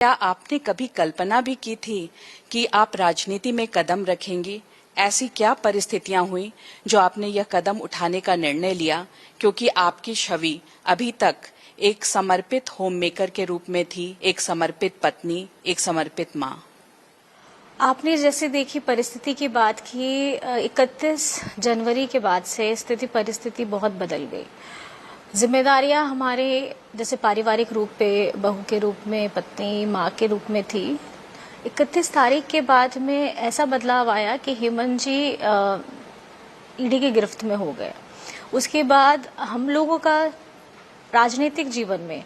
क्या आपने कभी कल्पना भी की थी कि आप राजनीति में कदम रखेंगी? ऐसी क्या परिस्थितियां हुई जो आपने यह कदम उठाने का निर्णय लिया? क्योंकि आपकी छवि अभी तक एक समर्पित होम मेकर के रूप में थी, एक समर्पित पत्नी, एक समर्पित माँ। आपने जैसे देखी परिस्थिति की बात की, 31 जनवरी के बाद से परिस्थिति बहुत बदल गई। जिम्मेदारियां हमारे जैसे पारिवारिक रूप पे बहू के रूप में, पत्नी, माँ के रूप में थी। 31 तारीख के बाद में ऐसा बदलाव आया कि हेमंत जी ईडी की गिरफ्त में हो गए। उसके बाद हम लोगों का राजनीतिक जीवन में,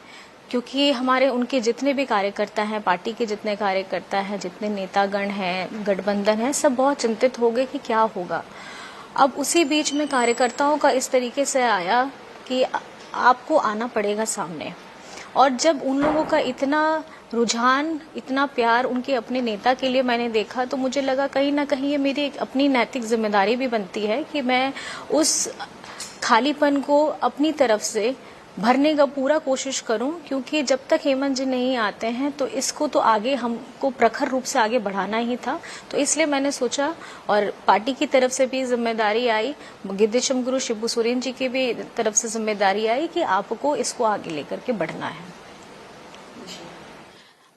क्योंकि हमारे उनके जितने भी कार्यकर्ता हैं, पार्टी के जितने कार्यकर्ता हैं, जितने नेतागण हैं, गठबंधन है, सब बहुत चिंतित हो गए कि क्या होगा। अब उसी बीच में कार्यकर्ताओं का इस तरीके से आया कि आपको आना पड़ेगा सामने। और जब उन लोगों का इतना रुझान, इतना प्यार उनके अपने नेता के लिए मैंने देखा, तो मुझे लगा कहीं ना कहीं ये मेरी एक अपनी नैतिक जिम्मेदारी भी बनती है कि मैं उस खालीपन को अपनी तरफ से भरने का पूरा कोशिश करूं। क्योंकि जब तक हेमंत जी नहीं आते हैं तो इसको तो आगे हमको प्रखर रूप से आगे बढ़ाना ही था। तो इसलिए मैंने सोचा, और पार्टी की तरफ से भी जिम्मेदारी आई, गिद्धेश्वम गुरु शिबू सोरेन जी की भी तरफ से जिम्मेदारी आई कि आपको इसको आगे लेकर के बढ़ना है।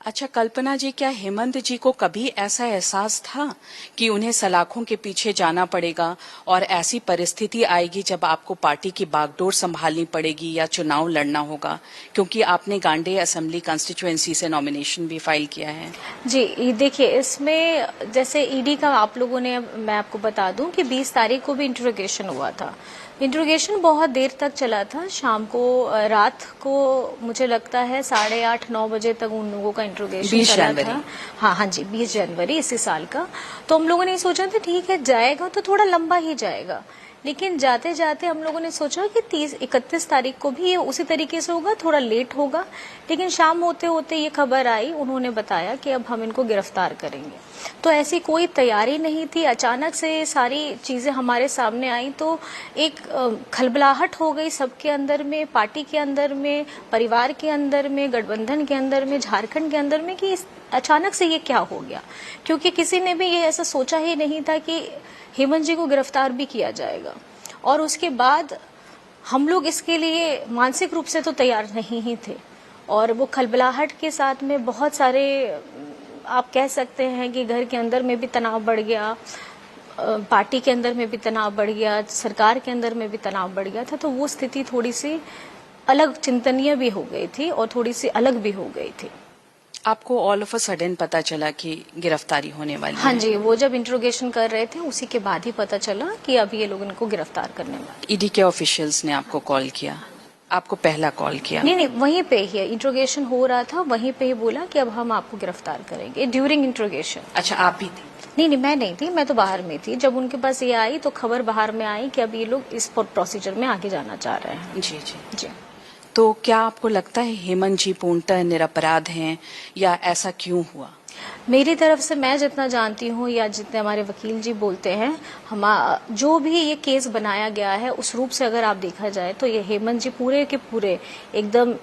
अच्छा कल्पना जी, क्या हेमंत जी को कभी ऐसा एहसास था कि उन्हें सलाखों के पीछे जाना पड़ेगा और ऐसी परिस्थिति आएगी जब आपको पार्टी की बागडोर संभालनी पड़ेगी या चुनाव लड़ना होगा? क्योंकि आपने गांडेय असेंबली कॉन्स्टिट्यूएंसी से नॉमिनेशन भी फाइल किया है। जी देखिए, इसमें जैसे ईडी का आप लोगों ने, मैं आपको बता दूं कि 20 तारीख को भी इंट्रोगेशन हुआ था। इंट्रोगेशन बहुत देर तक चला था। शाम को, रात को मुझे लगता है 8:30-9 बजे तक उन लोगों का इंट्रोगेशन चला था। हाँ जी, 20 जनवरी इसी साल का। तो हम लोगों ने सोचा था ठीक है, जाएगा तो थोड़ा लंबा ही जाएगा। लेकिन जाते जाते हम लोगों ने सोचा कि 31 तारीख को भी ये उसी तरीके से होगा, थोड़ा लेट होगा। लेकिन शाम होते होते ये खबर आई, उन्होंने बताया कि अब हम इनको गिरफ्तार करेंगे। तो ऐसी कोई तैयारी नहीं थी, अचानक से सारी चीजें हमारे सामने आई तो एक खलबलाहट हो गई सबके अंदर में, पार्टी के अंदर में, परिवार के अंदर में, गठबंधन के अंदर में, झारखंड के अंदर में कि अचानक से ये क्या हो गया। क्योंकि किसी ने भी ये ऐसा सोचा ही नहीं था कि हेमंत जी को गिरफ्तार भी किया जाएगा। और उसके बाद हम लोग इसके लिए मानसिक रूप से तो तैयार नहीं ही थे। और वो खलबलाहट के साथ में बहुत सारे, आप कह सकते हैं कि घर के अंदर में भी तनाव बढ़ गया, पार्टी के अंदर में भी तनाव बढ़ गया, सरकार के अंदर में भी तनाव बढ़ गया था। तो वो स्थिति थोड़ी सी अलग चिंतनीय भी हो गई थी और थोड़ी सी अलग भी हो गई थी। आपको ऑल ऑफ अ सडन पता चला कि गिरफ्तारी होने वाली है? हाँ जी, वो जब इंट्रोगेशन कर रहे थे उसी के बाद ही पता चला कि अब ये लोग इनको गिरफ्तार करने वाले। ईडी के ऑफिशियल्स ने आपको कॉल किया? आपको पहला कॉल किया? नहीं, वहीं पे ही इंट्रोगेशन हो रहा था, वहीं पे ही बोला कि अब हम आपको गिरफ्तार करेंगे ड्यूरिंग इंट्रोगेशन। अच्छा, आप भी थी? नहीं, मैं नहीं थी, मैं तो बाहर में थी। जब उनके पास ये आई तो खबर बाहर में आई कि अब ये लोग इस प्रोसीजर में आगे जाना चाह रहे हैं। जी। तो क्या आपको लगता है हेमंत जी पूर्णतः निरपराध हैं या ऐसा क्यों हुआ? मेरी तरफ से मैं जितना जानती हूँ या जितने हमारे वकील जी बोलते हैं, जो भी ये केस बनाया गया है उस रूप से अगर आप देखा जाए तो ये हेमंत जी पूरे के पूरे एकदम,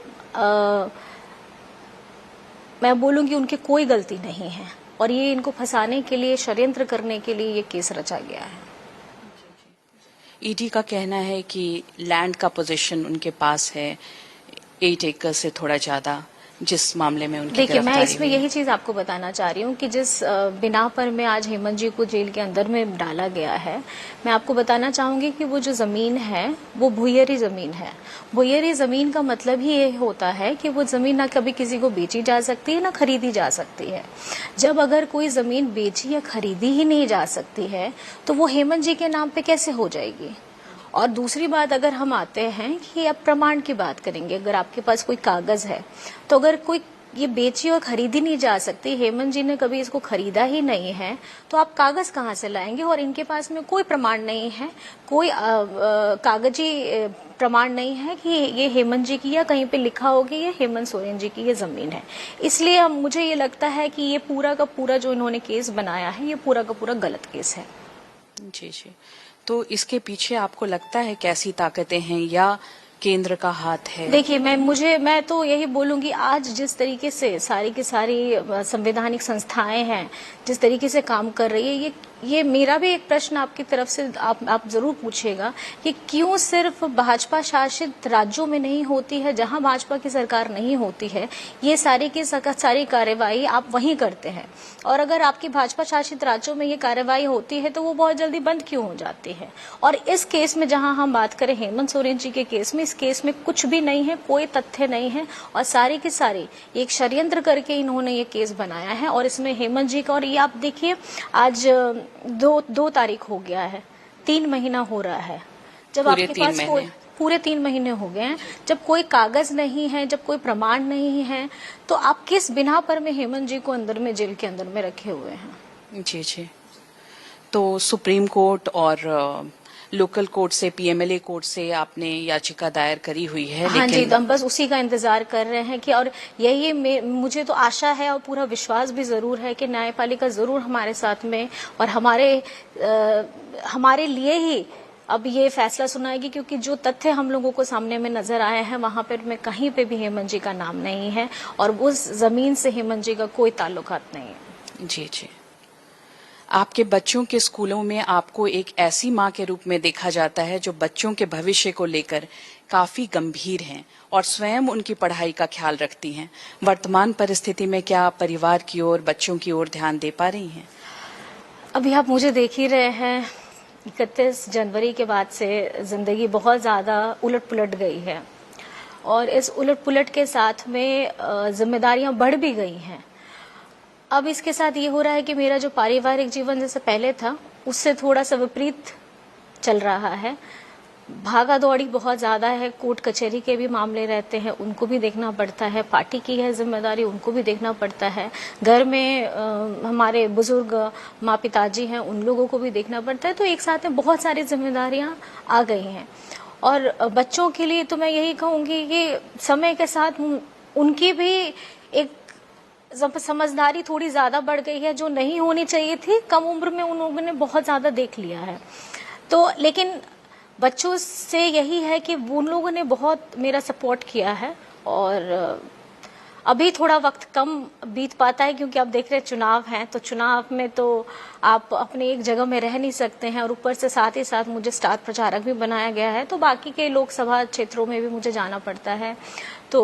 मैं बोलूँगी उनकी कोई गलती नहीं है। और ये इनको फंसाने के लिए, षड्यंत्र करने के लिए ये केस रचा गया है। ईडी का कहना है कि लैंड का पोजीशन उनके पास है 8 एकड़ से थोड़ा ज्यादा, जिस मामले में उनकी देखिए, मैं इसमें हुई। यही चीज आपको बताना चाह रही हूँ कि जिस बिना पर में आज हेमंत जी को जेल के अंदर में डाला गया है, मैं आपको बताना चाहूंगी कि वो जो जमीन है वो भूयरी जमीन है। भूयरी जमीन का मतलब ही ये होता है कि वो जमीन ना कभी किसी को बेची जा सकती है, ना खरीदी जा सकती है। जब अगर कोई जमीन बेची या खरीदी ही नहीं जा सकती है तो वो हेमंत जी के नाम पे कैसे हो जाएगी। और दूसरी बात, अगर हम आते हैं कि अब प्रमाण की बात करेंगे, अगर आपके पास कोई कागज है तो अगर कोई ये बेची और खरीदी नहीं जा सकती, हेमंत जी ने कभी इसको खरीदा ही नहीं है, तो आप कागज कहाँ से लाएंगे। और इनके पास में कोई प्रमाण नहीं है, कोई कागजी प्रमाण नहीं है कि ये हेमंत जी की या कहीं पे लिखा हो कि ये हेमंत सोरेन जी की ये जमीन है। इसलिए मुझे ये लगता है कि ये पूरा का पूरा जो इन्होंने केस बनाया है, ये पूरा का पूरा गलत केस है। जी। तो इसके पीछे आपको लगता है कैसी ताकतें हैं, या केंद्र का हाथ है? देखिए, मैं तो यही बोलूंगी, आज जिस तरीके से सारी की सारी संवैधानिक संस्थाएं हैं, जिस तरीके से काम कर रही है, ये मेरा भी एक प्रश्न आपकी तरफ से आप जरूर पूछिएगा कि क्यों सिर्फ भाजपा शासित राज्यों में नहीं होती है, जहां भाजपा की सरकार नहीं होती है, ये सारी की सारी कार्यवाही आप वहीं करते हैं, और अगर आपकी भाजपा शासित राज्यों में ये कार्यवाही होती है तो वो बहुत जल्दी बंद क्यों हो जाती है। और इस केस में जहां हम बात करें हेमंत सोरेन जी के केस में, इस केस में कुछ भी नहीं है, कोई तथ्य नहीं है, और सारी की सारी एक षड्यंत्र करके इन्होंने ये केस बनाया है। और इसमें हेमंत जी का, और ये आप देखिए, आज दो तारीख हो गया है, 3 महीना हो रहा है, जब आपके पास पूरे 3 महीने हो गए हैं, जब कोई कागज नहीं है, जब कोई प्रमाण नहीं है, तो आप किस बिना पर में हेमंत जी को अंदर में, जेल के अंदर में रखे हुए हैं? जी। तो सुप्रीम कोर्ट और लोकल कोर्ट से, पीएमएलए कोर्ट से आपने याचिका दायर करी हुई है? हाँ जी, हम बस उसी का इंतजार कर रहे हैं कि, और यही मुझे तो आशा है और पूरा विश्वास भी जरूर है कि न्यायपालिका जरूर हमारे साथ में और हमारे लिए ही अब ये फैसला सुनाएगी, क्योंकि जो तथ्य हम लोगों को सामने में नजर आए हैं, वहां पर में कहीं पे भी हेमंत जी का नाम नहीं है, और उस जमीन से हेमंत जी का कोई ताल्लुकात नहीं है। जी। आपके बच्चों के स्कूलों में आपको एक ऐसी मां के रूप में देखा जाता है जो बच्चों के भविष्य को लेकर काफी गंभीर हैं और स्वयं उनकी पढ़ाई का ख्याल रखती हैं। वर्तमान परिस्थिति में क्या आप परिवार की ओर, बच्चों की ओर ध्यान दे पा रही हैं? अभी आप मुझे देख ही रहे हैं, 31 जनवरी के बाद से जिंदगी बहुत ज्यादा उलट पुलट गई है, और इस उलट पुलट के साथ में जिम्मेदारियां बढ़ भी गई हैं। अब इसके साथ ये हो रहा है कि मेरा जो पारिवारिक जीवन जैसे पहले था, उससे थोड़ा सा विपरीत चल रहा है। भागा दौड़ी बहुत ज्यादा है, कोर्ट कचहरी के भी मामले रहते हैं, उनको भी देखना पड़ता है, पार्टी की है जिम्मेदारी, उनको भी देखना पड़ता है, घर में हमारे बुजुर्ग माँ पिताजी हैं, उन लोगों को भी देखना पड़ता है। तो एक साथ में बहुत सारी जिम्मेदारियां आ गई हैं, और बच्चों के लिए तो मैं यही कहूंगी कि समय के साथ उनकी भी एक समझदारी थोड़ी ज्यादा बढ़ गई है, जो नहीं होनी चाहिए थी। कम उम्र में उन लोगों ने बहुत ज्यादा देख लिया है। तो लेकिन बच्चों से यही है कि उन लोगों ने बहुत मेरा सपोर्ट किया है, और अभी थोड़ा वक्त कम बीत पाता है, क्योंकि आप देख रहे हैं चुनाव हैं, तो चुनाव में तो आप अपने एक जगह में रह नहीं सकते हैं, और ऊपर से साथ ही साथ मुझे स्टार प्रचारक भी बनाया गया है, तो बाकी के लोकसभा क्षेत्रों में भी मुझे जाना पड़ता है। तो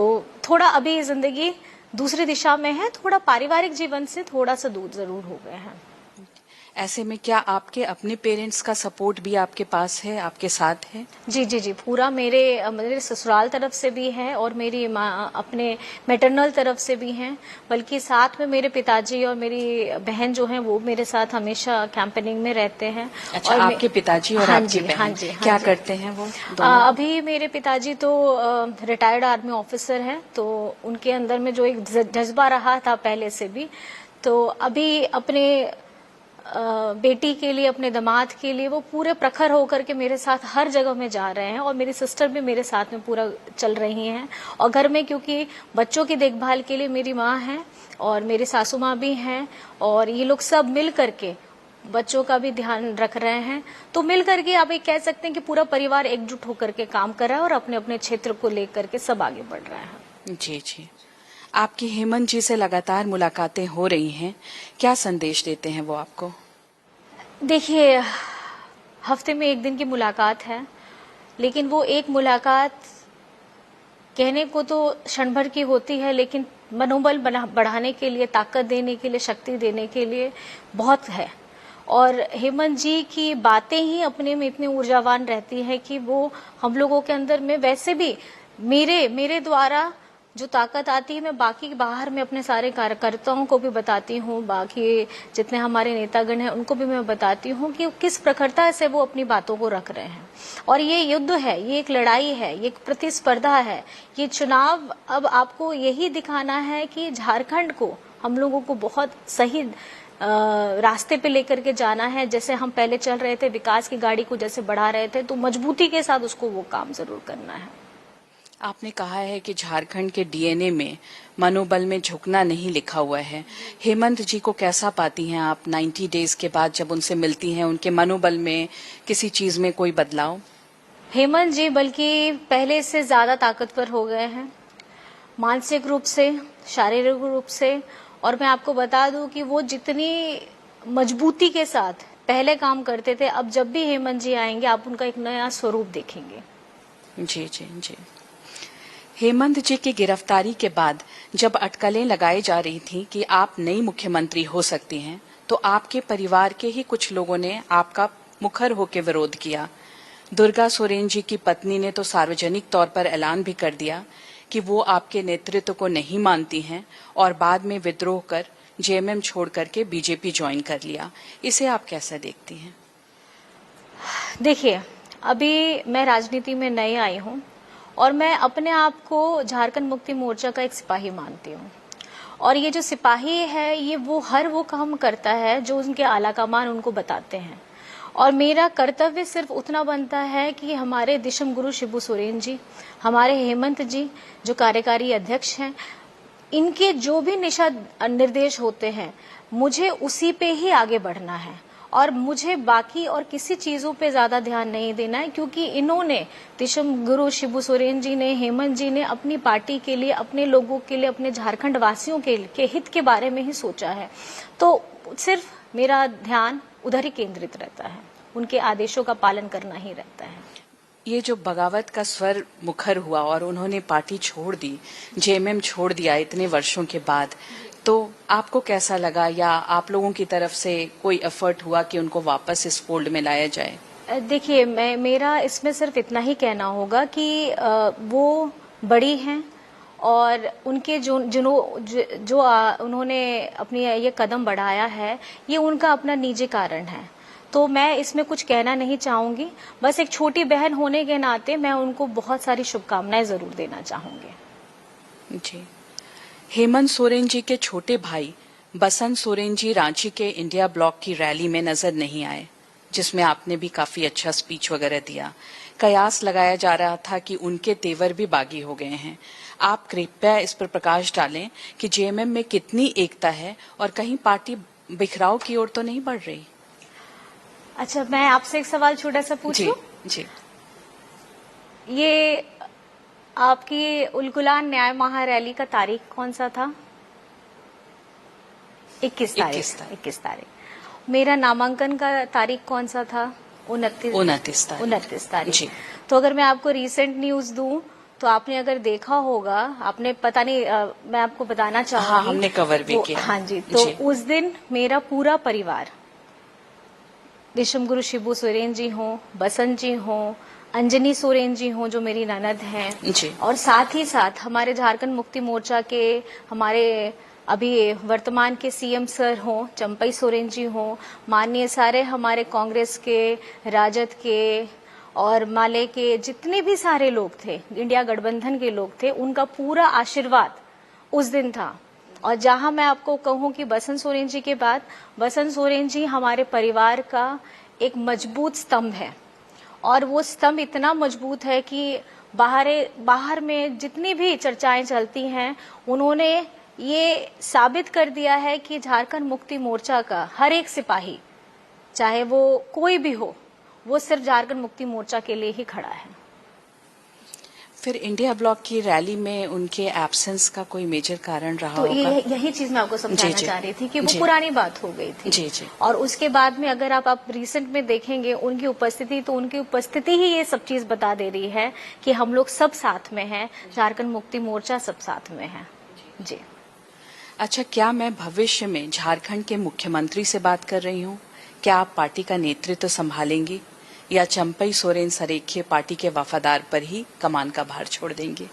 थोड़ा अभी जिंदगी दूसरी दिशा में है, थोड़ा पारिवारिक जीवन से थोड़ा सा दूर जरूर हो गए हैं। ऐसे में क्या आपके अपने पेरेंट्स का सपोर्ट भी आपके पास है, आपके साथ है? जी, पूरा मेरे ससुराल तरफ से भी है, और मेरी माँ अपने मैटरनल तरफ से भी हैं, बल्कि साथ में मेरे पिताजी और मेरी बहन जो हैं, वो मेरे साथ हमेशा कैंपेनिंग में रहते हैं। अच्छा, और आपके पिताजी और आपकी बहन? हाँ जी, क्या करते हैं वो दोनों? अभी मेरे पिताजी तो रिटायर्ड आर्मी ऑफिसर हैं, तो उनके अंदर में जो एक जज्बा रहा था पहले से भी, तो अभी अपने बेटी के लिए, अपने दामाद के लिए वो पूरे प्रखर होकर के मेरे साथ हर जगह में जा रहे हैं, और मेरी सिस्टर भी मेरे साथ में पूरा चल रही हैं। और घर में क्योंकि बच्चों की देखभाल के लिए मेरी माँ है और मेरी सासू माँ भी हैं, और ये लोग सब मिल करके बच्चों का भी ध्यान रख रहे हैं। तो मिल करके आप ये कह सकते हैं कि पूरा परिवार एकजुट होकर के काम कर रहा है, और अपने अपने क्षेत्र को लेकर के सब आगे बढ़ रहे हैं। जी। आपकी हेमंत जी से लगातार मुलाकातें हो रही हैं, क्या संदेश देते हैं वो आपको? देखिए, हफ्ते में एक दिन की मुलाकात है, लेकिन वो एक मुलाकात कहने को तो क्षण भर की होती है, लेकिन मनोबल बढ़ाने के लिए, ताकत देने के लिए, शक्ति देने के लिए बहुत है। और हेमंत जी की बातें ही अपने में इतनी ऊर्जावान रहती है कि वो हम लोगों के अंदर में, वैसे भी मेरे द्वारा जो ताकत आती है, मैं बाकी बाहर में अपने सारे कार्यकर्ताओं को भी बताती हूँ, बाकी जितने हमारे नेतागण हैं उनको भी मैं बताती हूँ कि किस प्रखरता से वो अपनी बातों को रख रहे हैं। और ये युद्ध है, ये एक लड़ाई है, ये एक प्रतिस्पर्धा है, ये चुनाव अब आपको यही दिखाना है कि झारखंड को हम लोगों को बहुत सही रास्ते पे लेकर के जाना है। जैसे हम पहले चल रहे थे, विकास की गाड़ी को जैसे बढ़ा रहे थे, तो मजबूती के साथ उसको वो काम जरूर करना है। आपने कहा है कि झारखंड के डीएनए में मनोबल में झुकना नहीं लिखा हुआ है। हेमंत जी को कैसा पाती हैं आप 90 डेज के बाद जब उनसे मिलती हैं? उनके मनोबल में किसी चीज में कोई बदलाव? हेमंत जी बल्कि पहले से ज्यादा ताकतवर हो गए हैं, मानसिक रूप से, शारीरिक रूप से। और मैं आपको बता दूं कि वो जितनी मजबूती के साथ पहले काम करते थे, अब जब भी हेमंत जी आएंगे आप उनका एक नया स्वरूप देखेंगे। जी जी जी। हेमंत जी की गिरफ्तारी के बाद जब अटकलें लगाई जा रही थी कि आप नई मुख्यमंत्री हो सकती हैं, तो आपके परिवार के ही कुछ लोगों ने आपका मुखर होकर विरोध किया। दुर्गा सोरेन जी की पत्नी ने तो सार्वजनिक तौर पर ऐलान भी कर दिया कि वो आपके नेतृत्व को नहीं मानती हैं और बाद में विद्रोह कर जेएमएम छोड़ करके बीजेपी ज्वाइन कर लिया। इसे आप कैसे देखती हैं? देखिए, अभी मैं राजनीति में नई आई हूं और मैं अपने आप को झारखंड मुक्ति मोर्चा का एक सिपाही मानती हूं। और ये जो सिपाही है, ये वो काम करता है जो उनके आलाकमान उनको बताते हैं। और मेरा कर्तव्य सिर्फ उतना बनता है कि हमारे दिशम गुरु शिबू सोरेन जी, हमारे हेमंत जी जो कार्यकारी अध्यक्ष हैं, इनके जो भी निर्देश होते हैं, मुझे उसी पे ही आगे बढ़ना है और मुझे बाकी और किसी चीजों पे ज्यादा ध्यान नहीं देना है, क्योंकि इन्होंने, दिशम गुरु शिबू सोरेन जी ने, हेमंत जी ने अपनी पार्टी के लिए, अपने लोगों के लिए, अपने झारखंड वासियों के हित के बारे में ही सोचा है। तो सिर्फ मेरा ध्यान उधर ही केंद्रित रहता है, उनके आदेशों का पालन करना ही रहता है। ये जो बगावत का स्वर मुखर हुआ और उन्होंने पार्टी छोड़ दी, जेएमएम छोड़ दिया इतने वर्षों के बाद, तो आपको कैसा लगा, या आप लोगों की तरफ से कोई एफर्ट हुआ कि उनको वापस इस फोल्ड में लाया जाए? देखिए, मेरा इसमें सिर्फ इतना ही कहना होगा कि वो बड़ी हैं और उनके उन्होंने अपनी ये कदम बढ़ाया है, ये उनका अपना निजी कारण है। तो मैं इसमें कुछ कहना नहीं चाहूंगी। बस एक छोटी बहन होने के नाते मैं उनको बहुत सारी शुभकामनाएं जरूर देना चाहूंगी। जी। हेमंत सोरेन जी के छोटे भाई बसंत सोरेन जी रांची के इंडिया ब्लॉक की रैली में नजर नहीं आए, जिसमें आपने भी काफी अच्छा स्पीच वगैरह दिया। कयास लगाया जा रहा था कि उनके तेवर भी बागी हो गए हैं। आप कृपया इस पर प्रकाश डालें कि जेएमएम में कितनी एकता है और कहीं पार्टी बिखराव की ओर तो नहीं बढ़ रही? अच्छा, मैं आपसे एक सवाल छोटा सा पूछूं? जी। ये आपकी उलगुलान न्याय महारैली का तारीख कौन सा था? 21 तारीख। मेरा नामांकन का तारीख कौन सा था? 29 तारीख। जी। तो अगर मैं आपको रीसेंट न्यूज दूं, तो आपने अगर देखा होगा, आपने पता नहीं, मैं आपको बताना चाहूंगी। हाँ, हमने कवर भी किया। हाँ जी। तो उस दिन मेरा पूरा परिवार, दिशम गुरु शिबू सोरेन जी हों, बसंत जी हों, अंजनी सोरेन जी हों जो मेरी ननद हैं, और साथ ही साथ हमारे झारखंड मुक्ति मोर्चा के हमारे अभी वर्तमान के सीएम सर हों, चंपई सोरेन जी हों, माननीय सारे हमारे कांग्रेस के, राजद के और माले के जितने भी सारे लोग थे, इंडिया गठबंधन के लोग थे, उनका पूरा आशीर्वाद उस दिन था। और जहां मैं आपको कहूं कि बसंत सोरेन जी के बाद, बसंत सोरेन जी हमारे परिवार का एक मजबूत स्तंभ है। और वो स्तंभ इतना मजबूत है कि बाहर में जितनी भी चर्चाएं चलती हैं, उन्होंने ये साबित कर दिया है कि झारखंड मुक्ति मोर्चा का हर एक सिपाही, चाहे वो कोई भी हो, वो सिर्फ झारखंड मुक्ति मोर्चा के लिए ही खड़ा है। फिर इंडिया ब्लॉक की रैली में उनके एब्सेंस का कोई मेजर कारण रहा तो होगा? यही चीज मैं आपको समझाना चाह रही थी कि वो पुरानी बात हो गई थी। जी। और उसके बाद में अगर आप रिसेंट में देखेंगे उनकी उपस्थिति, तो उनकी उपस्थिति ही ये सब चीज बता दे रही है कि हम लोग सब साथ में हैं, झारखंड मुक्ति मोर्चा सब साथ में है। जी। अच्छा, क्या मैं भविष्य में झारखंड के मुख्यमंत्री से बात कर रही हूँ? क्या आप पार्टी का नेतृत्व संभालेंगी या चंपई सोरेन सरेखे पार्टी के वफादार पर ही कमान का भार छोड़ देंगे?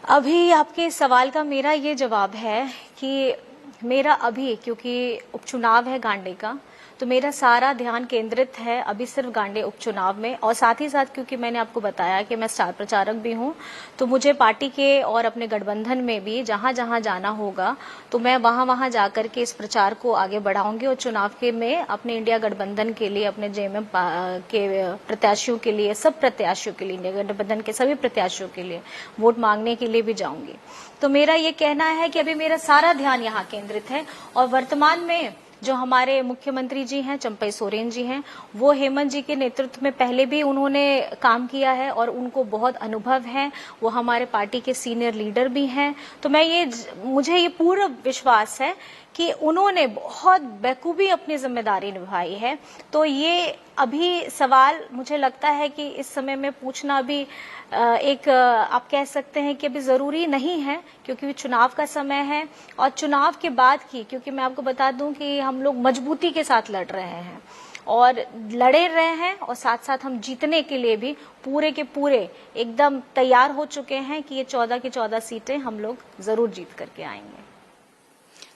अभी आपके सवाल का मेरा ये जवाब है कि मेरा अभी, क्योंकि उपचुनाव है गांडे का, तो मेरा सारा ध्यान केंद्रित है अभी सिर्फ गांडे उपचुनाव में। और साथ ही साथ क्योंकि मैंने आपको बताया कि मैं स्टार प्रचारक भी हूं, तो मुझे पार्टी के और अपने गठबंधन में भी जहां जहां जाना होगा, तो मैं वहां जाकर के इस प्रचार को आगे बढ़ाऊंगी और चुनाव के में अपने इंडिया गठबंधन के लिए, अपने जेएमएम के प्रत्याशियों के लिए, सब प्रत्याशियों के लिए, इंडिया गठबंधन के सभी प्रत्याशियों के लिए वोट मांगने के लिए भी जाऊंगी। तो मेरा ये कहना है कि अभी मेरा सारा ध्यान यहाँ केंद्रित है। और वर्तमान में जो हमारे मुख्यमंत्री जी हैं चंपई सोरेन जी हैं, वो हेमंत जी के नेतृत्व में पहले भी उन्होंने काम किया है और उनको बहुत अनुभव है। वो हमारे पार्टी के सीनियर लीडर भी हैं। तो मुझे ये पूरा विश्वास है कि उन्होंने बहुत बखूबी अपनी जिम्मेदारी निभाई है। तो ये अभी सवाल मुझे लगता है कि इस समय में पूछना भी आप कह सकते हैं कि अभी जरूरी नहीं है, क्योंकि चुनाव का समय है। और चुनाव के बाद की, क्योंकि मैं आपको बता दूं कि हम लोग मजबूती के साथ लड़ रहे हैं और लड़े रहे हैं, और साथ साथ हम जीतने के लिए भी पूरे के पूरे एकदम तैयार हो चुके हैं कि ये 14 की 14 सीटें हम लोग जरूर जीत करके आएंगे।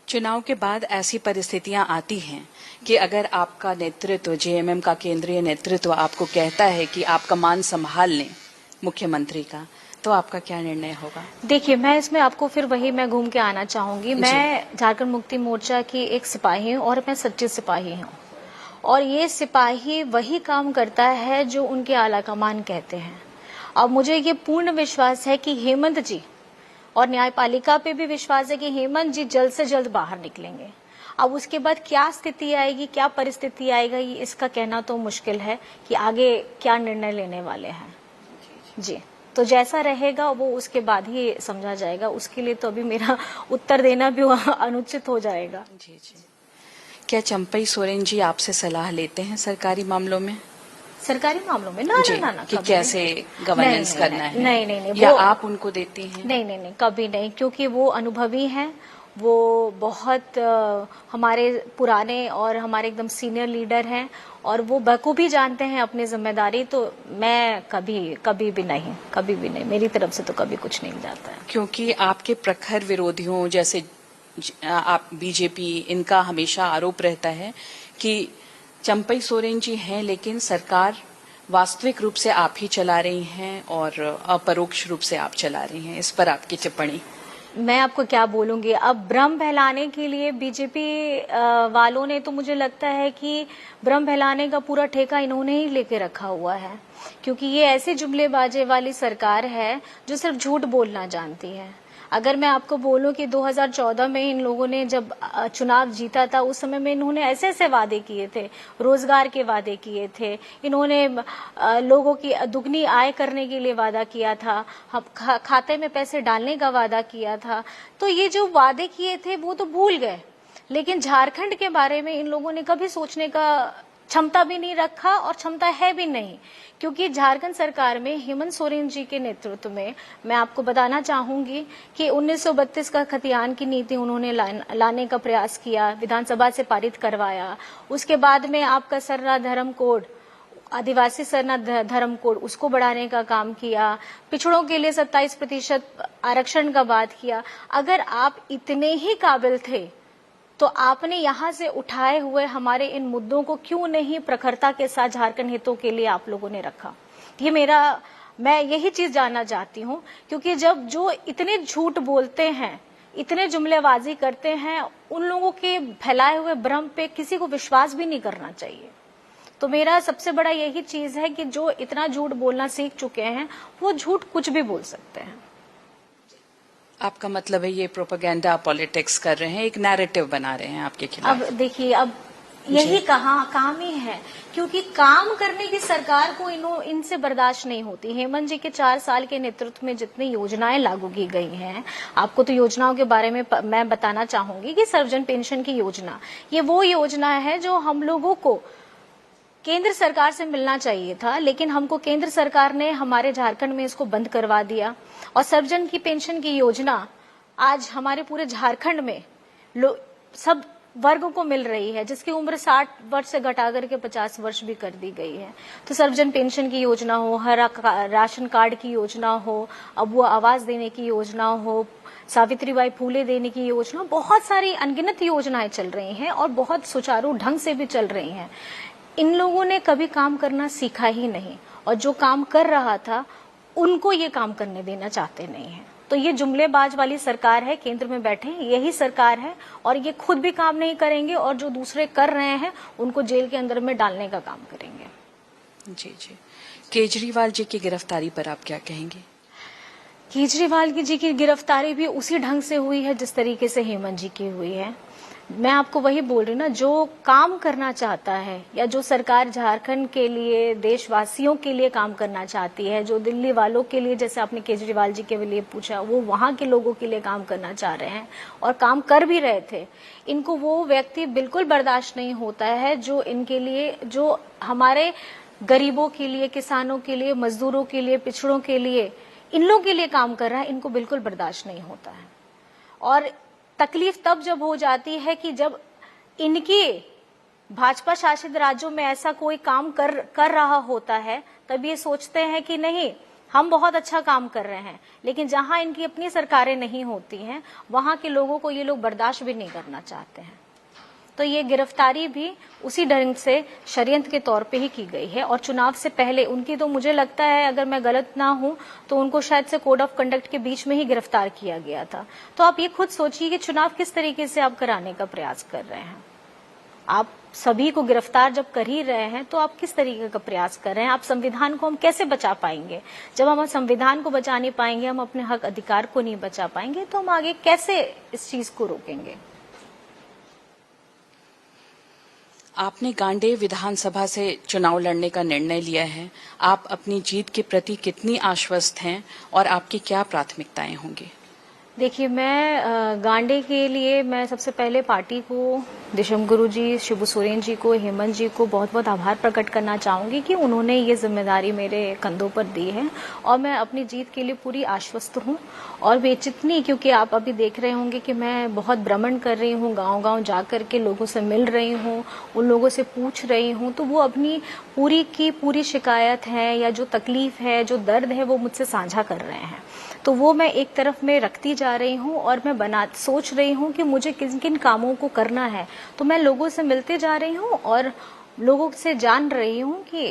चुनाव के बाद ऐसी परिस्थितियां आती हैं कि अगर आपका नेतृत्व, जेएमएम का केंद्रीय नेतृत्व आपको कहता है कि आप कमान संभाल लें मुख्यमंत्री का, तो आपका क्या निर्णय होगा? देखिए, मैं इसमें आपको फिर मैं घूम के आना चाहूंगी। मैं झारखंड मुक्ति मोर्चा की एक सिपाही हूँ और मैं सच्ची सिपाही हूँ, और ये सिपाही वही काम करता है जो उनके आला कमान कहते हैं। अब मुझे ये पूर्ण विश्वास है कि हेमंत जी, और न्यायपालिका पे भी विश्वास है कि हेमंत जी जल्द से जल्द बाहर निकलेंगे। अब उसके बाद क्या स्थिति आएगी, क्या परिस्थिति आएगा, ये इसका कहना तो मुश्किल है कि आगे क्या निर्णय लेने वाले हैं जी। तो जैसा रहेगा वो उसके बाद ही समझा जाएगा। उसके लिए तो अभी मेरा उत्तर देना भी अनुचित हो जाएगा। जी जी। क्या चंपई सोरेन जी आपसे सलाह लेते हैं सरकारी मामलों में? सरकारी मामलों में ना कि कैसे गवर्नेंस करना है? नहीं, या आप उनको देती हैं? नहीं, कभी नहीं, क्योंकि वो अनुभवी हैं। वो बहुत हमारे पुराने और हमारे एकदम सीनियर लीडर हैं, और वो बखूबी जानते हैं अपनी जिम्मेदारी। तो मैं कभी भी नहीं, मेरी तरफ से तो कभी कुछ नहीं जाता है। क्योंकि आपके प्रखर विरोधियों जैसे आप बीजेपी, इनका हमेशा आरोप रहता है कि चंपई सोरेन जी हैं, लेकिन सरकार वास्तविक रूप से आप ही चला रही हैं और अपरोक्ष रूप से आप चला रही हैं। इस पर आपकी टिप्पणी? मैं आपको क्या बोलूंगी। अब भ्रम फैलाने के लिए बीजेपी वालों ने, तो मुझे लगता है कि भ्रम फैलाने का पूरा ठेका इन्होंने ही लेके रखा हुआ है, क्योंकि ये ऐसे जुमलेबाजी वाली सरकार है जो सिर्फ झूठ बोलना जानती है। अगर मैं आपको बोलूं कि 2014 में इन लोगों ने जब चुनाव जीता था, उस समय में इन्होंने ऐसे ऐसे वादे किए थे, रोजगार के वादे किए थे, इन्होंने लोगों की दुगनी आय करने के लिए वादा किया था, खाते में पैसे डालने का वादा किया था। तो ये जो वादे किए थे वो तो भूल गए, लेकिन झारखंड के बारे में इन लोगों ने कभी सोचने का क्षमता भी नहीं रखा, और क्षमता है भी नहीं। क्योंकि झारखंड सरकार में हेमंत सोरेन जी के नेतृत्व में, मैं आपको बताना चाहूंगी कि 1932 का खतियान की नीति उन्होंने लाने का प्रयास किया, विधानसभा से पारित करवाया। उसके बाद में आपका सरना धर्म कोड, आदिवासी सरना धर्म कोड, उसको बढ़ाने का काम किया। पिछड़ों के लिए 27% आरक्षण का बात किया। अगर आप इतने ही काबिल थे तो आपने यहाँ से उठाए हुए हमारे इन मुद्दों को क्यों नहीं प्रखरता के साथ झारखंड हितों के लिए आप लोगों ने रखा? मैं यही चीज जानना चाहती हूँ, क्योंकि जब जो इतने झूठ बोलते हैं, इतने जुमलेबाजी करते हैं, उन लोगों के फैलाए हुए भ्रम पे किसी को विश्वास भी नहीं करना चाहिए। तो मेरा सबसे बड़ा यही चीज है कि जो इतना झूठ बोलना सीख चुके हैं, वो झूठ कुछ भी बोल सकते हैं। आपका मतलब है ये प्रोपेगेंडा पॉलिटिक्स कर रहे हैं, एक नैरेटिव बना रहे हैं आपके खिलाफ? अब देखिए, अब यही काम ही है, क्योंकि काम करने की सरकार को इनसे बर्दाश्त नहीं होती। हेमंत जी के 4 साल के नेतृत्व में जितनी योजनाएं लागू की गई हैं, आपको तो योजनाओं के बारे में मैं बताना चाहूंगी कि सर्वजन पेंशन की योजना, ये वो योजना है जो हम लोगों को केंद्र सरकार से मिलना चाहिए था, लेकिन हमको केंद्र सरकार ने हमारे झारखंड में इसको बंद करवा दिया। और सर्वजन की पेंशन की योजना आज हमारे पूरे झारखंड में सब वर्गों को मिल रही है, जिसकी उम्र 60 वर्ष से घटा करके 50 वर्ष भी कर दी गई है। तो सर्वजन पेंशन की योजना हो, हरा राशन कार्ड की योजना हो, अब वो आवास देने की योजना हो, सावित्रीबाई फूले देने की योजना, बहुत सारी अनगिनत योजनाएं चल रही हैं और बहुत सुचारू ढंग से भी चल रही हैं। इन लोगों ने कभी काम करना सीखा ही नहीं, और जो काम कर रहा था उनको ये काम करने देना चाहते नहीं है। तो ये जुमलेबाज वाली सरकार है, केंद्र में बैठे यही सरकार है, और ये खुद भी काम नहीं करेंगे, और जो दूसरे कर रहे हैं उनको जेल के अंदर में डालने का काम करेंगे। जी जी। केजरीवाल जी की गिरफ्तारी पर आप क्या कहेंगे? केजरीवाल जी की गिरफ्तारी भी उसी ढंग से हुई है जिस तरीके से हेमंत जी की हुई है। मैं आपको वही बोल रही हूँ ना, जो काम करना चाहता है या जो सरकार झारखंड के लिए, देशवासियों के लिए काम करना चाहती है, जो दिल्ली वालों के लिए, जैसे आपने केजरीवाल जी के लिए पूछा, वो वहां के लोगों के लिए काम करना चाह रहे हैं और काम कर भी रहे थे, इनको वो व्यक्ति बिल्कुल बर्दाश्त नहीं होता है जो इनके लिए, जो हमारे गरीबों के लिए, किसानों के लिए, मजदूरों के लिए, पिछड़ों के लिए, इन लोगों के लिए काम कर रहा है, इनको बिल्कुल बर्दाश्त नहीं होता है। और तकलीफ तब जब हो जाती है कि जब इनकी भाजपा शासित राज्यों में ऐसा कोई काम कर रहा होता है, तब ये सोचते हैं कि नहीं, हम बहुत अच्छा काम कर रहे हैं, लेकिन जहां इनकी अपनी सरकारें नहीं होती हैं, वहां के लोगों को ये लोग बर्दाश्त भी नहीं करना चाहते हैं। तो ये गिरफ्तारी भी उसी ढंग से षड्यंत्र के तौर पे ही की गई है। और चुनाव से पहले उनकी, तो मुझे लगता है, अगर मैं गलत ना हूं, तो उनको शायद से कोड ऑफ कंडक्ट के बीच में ही गिरफ्तार किया गया था। तो आप ये खुद सोचिए कि चुनाव किस तरीके से आप कराने का प्रयास कर रहे हैं। आप सभी को गिरफ्तार जब कर ही रहे हैं, तो आप किस तरीके का प्रयास कर रहे हैं? आप संविधान को हम कैसे बचा पाएंगे? जब हम संविधान को बचा नहीं पाएंगे, हम अपने हक अधिकार को नहीं बचा पाएंगे, तो हम आगे कैसे इस चीज को रोकेंगे? आपने गांडेय विधानसभा से चुनाव लड़ने का निर्णय लिया है। आप अपनी जीत के प्रति कितनी आश्वस्त हैं और आपकी क्या प्राथमिकताएं होंगी? देखिए, मैं गांडे के लिए मैं सबसे पहले पार्टी को, दिशम गुरु जी, शिबू सोरेन जी को, हेमंत जी को बहुत बहुत आभार प्रकट करना चाहूंगी कि उन्होंने ये जिम्मेदारी मेरे कंधों पर दी है और मैं अपनी जीत के लिए पूरी आश्वस्त हूँ और बेचितनी, क्योंकि आप अभी देख रहे होंगे कि मैं बहुत भ्रमण कर रही हूँ, गांव-गांव जा कर के लोगों से मिल रही हूँ, उन लोगों से पूछ रही हूँ, तो वो अपनी पूरी की पूरी शिकायत है या जो तकलीफ है, जो दर्द है, वो मुझसे साझा कर रहे हैं। तो वो मैं एक तरफ में रखती जा रही हूँ और मैं सोच रही हूँ कि मुझे किन किन कामों को करना है, तो मैं लोगों से मिलते जा रही हूँ और लोगों से जान रही हूँ कि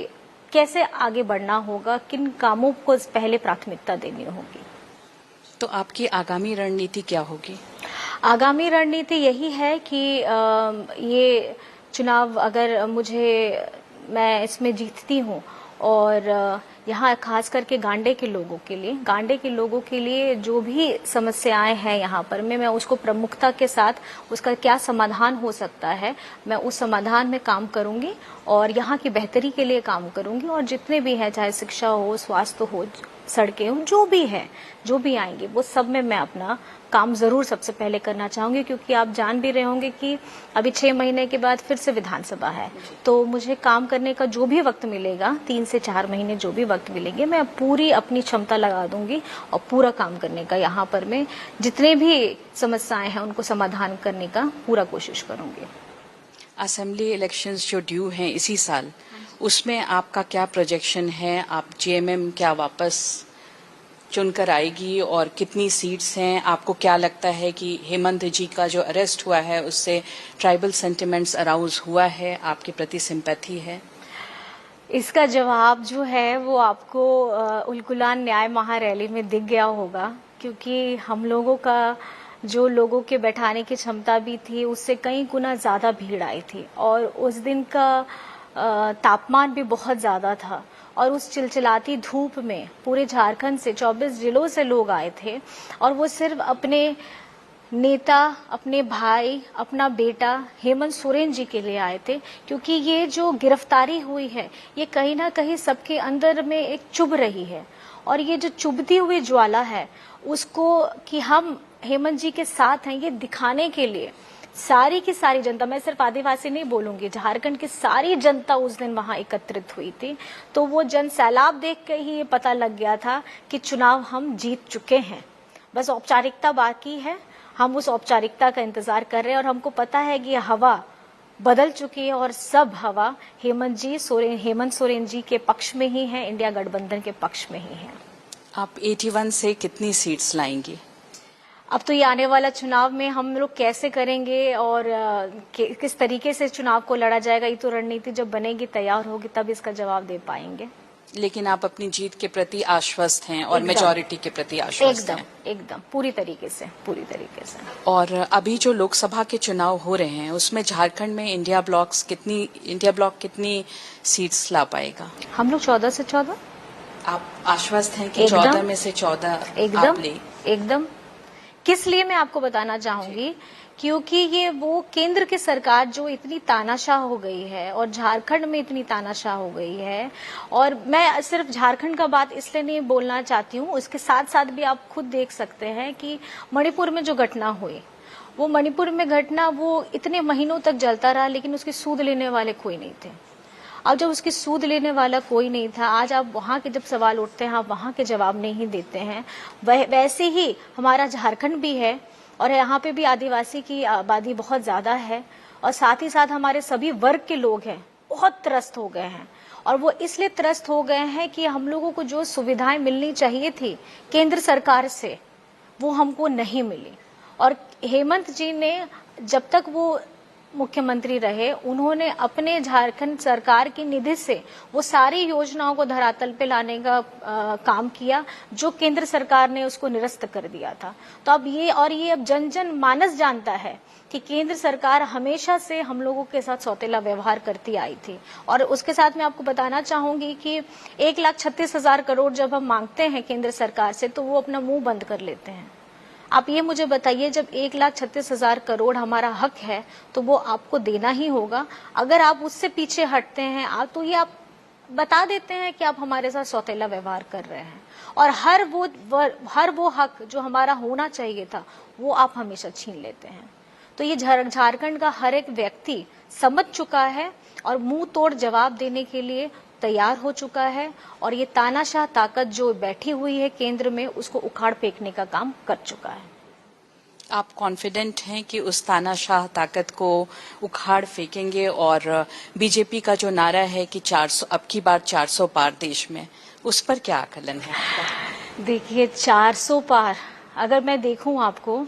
कैसे आगे बढ़ना होगा, किन कामों को पहले प्राथमिकता देनी होगी। तो आपकी आगामी रणनीति क्या होगी? आगामी रणनीति यही है कि ये चुनाव, अगर मैं इसमें जीतती हूँ और यहाँ खास करके गांडे के लोगों के लिए जो भी समस्याएं हैं यहाँ पर, मैं उसको प्रमुखता के साथ उसका क्या समाधान हो सकता है, मैं उस समाधान में काम करूंगी और यहाँ की बेहतरी के लिए काम करूंगी। और जितने भी हैं, चाहे शिक्षा हो, स्वास्थ्य हो, सड़कें हो, जो भी आएंगे, वो सब में मैं अपना काम जरूर सबसे पहले करना चाहूंगी, क्योंकि आप जान भी रहे होंगे कि अभी 6 महीने के बाद फिर से विधानसभा है, तो मुझे काम करने का जो भी वक्त मिलेगा, 3 से 4 महीने जो भी वक्त मिलेंगे, मैं पूरी अपनी क्षमता लगा दूंगी और पूरा काम करने का, यहाँ पर मैं जितने भी समस्याएं हैं उनको समाधान करने का पूरा कोशिश करूंगी। असेंबली इलेक्शंस जो ड्यू हैं इसी साल, उसमें आपका क्या प्रोजेक्शन है? आप जेएमएम क्या वापस चुनकर आएगी और कितनी सीट्स हैं? आपको क्या लगता है कि हेमंत जी का जो अरेस्ट हुआ है उससे ट्राइबल सेंटिमेंट्स अराउज हुआ है, आपके प्रति सिंपैथी है? इसका जवाब जो है वो आपको उलगुलान न्याय महारैली में दिख गया होगा, क्योंकि हम लोगों का जो लोगों के बैठाने की क्षमता भी थी, उससे कई गुना ज्यादा भीड़ आई थी और उस दिन का तापमान भी बहुत ज्यादा था और उस चिलचिलाती धूप में पूरे झारखंड से 24 जिलों से लोग आए थे और वो सिर्फ अपने नेता, अपने भाई, अपना बेटा हेमंत सोरेन जी के लिए आए थे, क्योंकि ये जो गिरफ्तारी हुई है, ये कहीं ना कहीं सबके अंदर में एक चुभ रही है और ये जो चुभती हुई ज्वाला है उसको कि हम हेमंत जी के साथ हैं, ये दिखाने के लिए सारी की सारी जनता, मैं सिर्फ आदिवासी नहीं बोलूंगी, झारखंड की सारी जनता उस दिन वहां एकत्रित हुई थी। तो वो जन सैलाब देख के ही ये पता लग गया था कि चुनाव हम जीत चुके हैं, बस औपचारिकता बाकी है। हम उस औपचारिकता का इंतजार कर रहे हैं और हमको पता है कि हवा बदल चुकी है और सब हवा हेमंत सोरेन जी के पक्ष में ही है, इंडिया गठबंधन के पक्ष में ही है। आप 81 से कितनी सीट्स लाएंगी? अब तो ये आने वाला चुनाव में हम लोग कैसे करेंगे और किस तरीके से चुनाव को लड़ा जाएगा, ये तो रणनीति जब बनेगी, तैयार होगी, तब इसका जवाब दे पाएंगे। लेकिन आप अपनी जीत के प्रति आश्वस्त हैं और मेजॉरिटी के प्रति आश्वस्त हैं? एकदम पूरी तरीके से। और अभी जो लोकसभा के चुनाव हो रहे हैं उसमें झारखंड में इंडिया ब्लॉक कितनी सीट्स ला पाएगा? हम लोग 14 से 14। आप आश्वस्त हैं कि 14 में से 14 एकदम। किस लिए मैं आपको बताना चाहूंगी क्योंकि ये वो केंद्र की सरकार जो इतनी तानाशाह हो गई है और झारखंड में इतनी तानाशाह हो गई है। और मैं सिर्फ झारखंड का बात इसलिए नहीं बोलना चाहती हूँ, उसके साथ साथ भी आप खुद देख सकते हैं कि मणिपुर में जो घटना हुई, वो मणिपुर में घटना वो इतने महीनों तक जलता रहा, लेकिन उसकी सूद लेने वाले कोई नहीं थे। अब जब उसकी सूद लेने वाला कोई नहीं था, आज आप वहां के जब सवाल उठते हैं, आप वहां के जवाब नहीं देते हैं। वैसे ही हमारा झारखंड भी है और यहाँ पे भी आदिवासी की आबादी बहुत ज्यादा है, और साथ ही साथ हमारे सभी वर्ग के लोग हैं बहुत त्रस्त हो गए हैं। और वो इसलिए त्रस्त हो गए हैं कि हम लोगों को जो सुविधाएं मिलनी चाहिए थी केंद्र सरकार से, वो हमको नहीं मिली। और हेमंत जी ने जब तक वो मुख्यमंत्री रहे, उन्होंने अपने झारखंड सरकार की निधि से वो सारी योजनाओं को धरातल पे लाने का काम किया, जो केंद्र सरकार ने उसको निरस्त कर दिया था। तो अब ये अब जन जन मानस जानता है कि केंद्र सरकार हमेशा से हम लोगों के साथ सौतेला व्यवहार करती आई थी। और उसके साथ मैं आपको बताना चाहूंगी कि 1,36,000 करोड़ जब हम मांगते हैं केंद्र सरकार से, तो वो अपना मुंह बंद कर लेते हैं। आप ये मुझे बताइए, जब 1,36,000 करोड़ हमारा हक है तो वो आपको देना ही होगा। अगर आप उससे पीछे हटते हैं तो ये आप बता देते हैं कि आप हमारे साथ सौतेला व्यवहार कर रहे हैं, और हर वो हक जो हमारा होना चाहिए था वो आप हमेशा छीन लेते हैं। तो ये झारखंड का हर एक व्यक्ति समझ चुका है और मुंह तोड़ जवाब देने के लिए तैयार हो चुका है, और ये तानाशाह ताकत जो बैठी हुई है केंद्र में, उसको उखाड़ फेंकने का काम कर चुका है। आप कॉन्फिडेंट हैं कि उस तानाशाह ताकत को उखाड़ फेंकेंगे? और बीजेपी का जो नारा है कि 400 अब की बार 400 पार देश में, उस पर क्या आकलन है? देखिए, 400 पार अगर मैं देखूं आपको,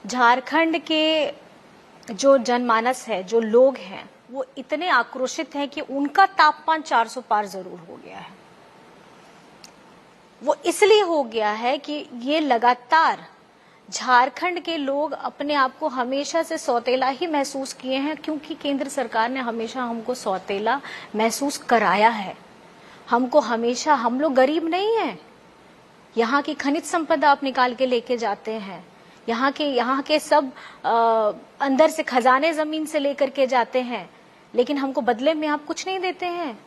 झारखंड के जो जनमानस है, जो लोग हैं, वो इतने आक्रोशित हैं कि उनका तापमान 400 पार जरूर हो गया है। वो इसलिए हो गया है कि ये लगातार झारखंड के लोग अपने आप को हमेशा से सौतेला ही महसूस किए हैं, क्योंकि केंद्र सरकार ने हमेशा हमको सौतेला महसूस कराया है। हमको हमेशा, हम लोग गरीब नहीं हैं। यहाँ की खनिज संपदा आप निकाल के लेके जाते हैं, यहाँ के सब अंदर से खजाने जमीन से लेकर के जाते हैं, लेकिन हमको बदले में आप कुछ नहीं देते हैं।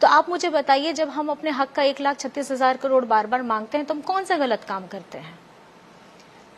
तो आप मुझे बताइए, जब हम अपने हक का 1,36,000 करोड़ बार बार मांगते हैं तो हम कौन सा गलत काम करते हैं?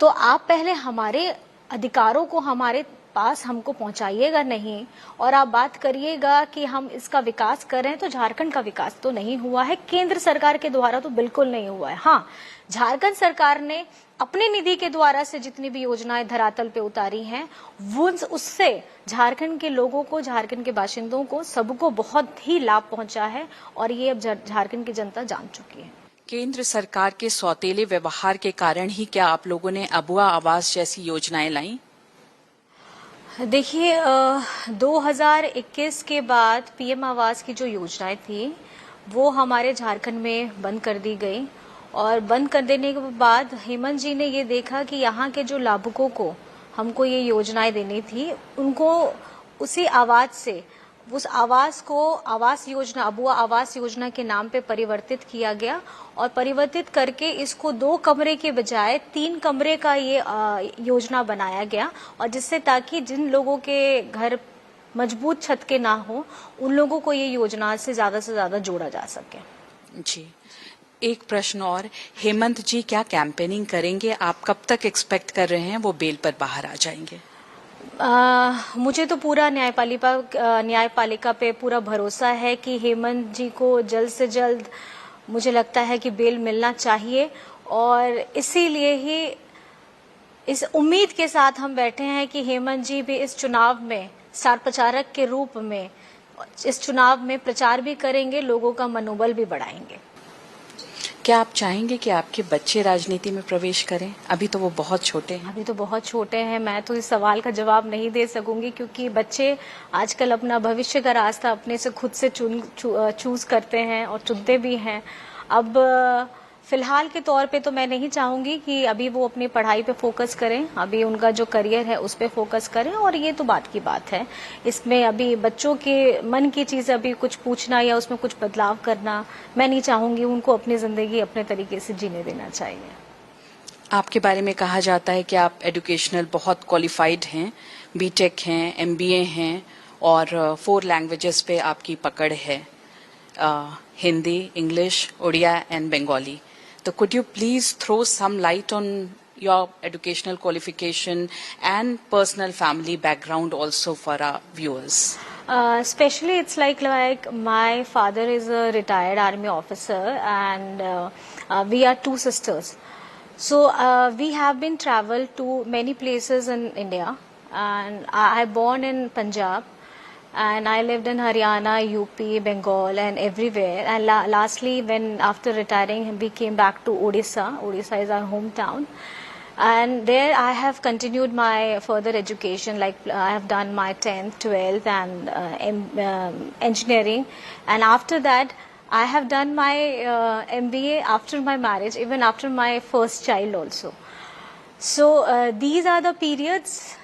तो आप पहले हमारे अधिकारों को हमारे पास हमको पहुंचाइएगा नहीं, और आप बात करिएगा कि हम इसका विकास कर रहे हैं। तो झारखंड का विकास तो नहीं हुआ है, केंद्र सरकार के द्वारा तो बिल्कुल नहीं हुआ है। हाँ, झारखंड सरकार ने अपनी निधि के द्वारा से जितनी भी योजनाएं धरातल पे उतारी हैं, वो उससे झारखंड के लोगों को, झारखंड के बाशिंदों को, सबको बहुत ही लाभ पहुंचा है, और ये अब झारखंड की जनता जान चुकी है। केंद्र सरकार के सौतेले व्यवहार के कारण ही क्या आप लोगों ने अबुआ आवास जैसी योजनाएं लाई? देखिए, 2021 के बाद पीएम आवास की जो योजनाएं थी वो हमारे झारखंड में बंद कर दी गई, और बंद कर देने के बाद हेमंत जी ने ये देखा कि यहाँ के जो लाभुकों को हमको ये योजनाएं देनी थी, उनको उसी आवाज से उस आवास को आवास योजना, अबुआ आवास योजना के नाम पे परिवर्तित किया गया, और परिवर्तित करके इसको 2 कमरे के बजाय 3 कमरे का ये योजना बनाया गया, और जिससे ताकि जिन लोगों के घर मजबूत छत के ना हो, उन लोगों को ये योजना से ज्यादा जोड़ा जा सके। जी, एक प्रश्न और, हेमंत जी क्या कैंपेनिंग करेंगे? आप कब तक एक्सपेक्ट कर रहे हैं वो बेल पर बाहर आ जाएंगे? मुझे तो पूरा न्यायपालिका पे पूरा भरोसा है कि हेमंत जी को जल्द से जल्द, मुझे लगता है कि बेल मिलना चाहिए, और इसीलिए ही इस उम्मीद के साथ हम बैठे हैं कि हेमंत जी भी इस चुनाव में स्टार प्रचारक के रूप में इस चुनाव में प्रचार भी करेंगे, लोगों का मनोबल भी बढ़ाएंगे। क्या आप चाहेंगे कि आपके बच्चे राजनीति में प्रवेश करें? अभी तो वो बहुत छोटे हैं। अभी तो बहुत छोटे हैं, मैं तो इस सवाल का जवाब नहीं दे सकूंगी, क्योंकि बच्चे आजकल अपना भविष्य का रास्ता अपने से खुद से चूज करते हैं और चुनते भी हैं। अब फिलहाल के तौर पे तो मैं नहीं चाहूंगी कि अभी वो अपनी पढ़ाई पे फोकस करें, अभी उनका जो करियर है उस पे फोकस करें, और ये तो बात की बात है। इसमें अभी बच्चों के मन की चीज अभी कुछ पूछना या उसमें कुछ बदलाव करना मैं नहीं चाहूंगी। उनको अपनी जिंदगी अपने तरीके से जीने देना चाहिए। आपके बारे में कहा जाता है कि आप एजुकेशनल बहुत क्वालिफाइड हैं, बीटेक हैं, एमबीए हैं और 4 लैंग्वेजेस पे आपकी पकड़ है, हिंदी, इंग्लिश, उड़िया एंड बंगाली. तो could you please throw some light on your educational qualification and personal family background also for our viewers? Especially it's like my father is a retired army officer and we are two sisters. So we have been traveled to many places in India and I born in Punjab and I lived in Haryana, UP, Bengal and everywhere. And lastly when after retiring we came back to Odisha. Odisha is our hometown. And there I have continued my further education, like I have done my 10th, 12th and engineering. And after that, I have done my MBA after my marriage, even after my first child also. So these are the periods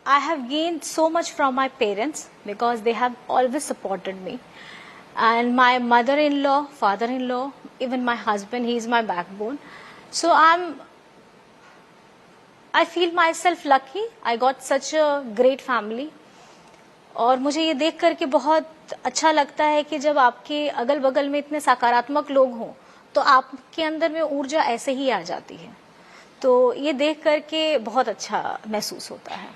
I have gained so much from my parents because they have always supported me. And my mother-in-law, father-in-law, even my husband, he is my backbone. So I feel myself lucky. I got such a great family. और मुझे ये देख करके बहुत अच्छा लगता है कि जब आपके अगल बगल में इतने सकारात्मक लोग हों तो आपके अंदर में ऊर्जा ऐसे ही आ जाती है. तो ये देख करके बहुत अच्छा महसूस होता है.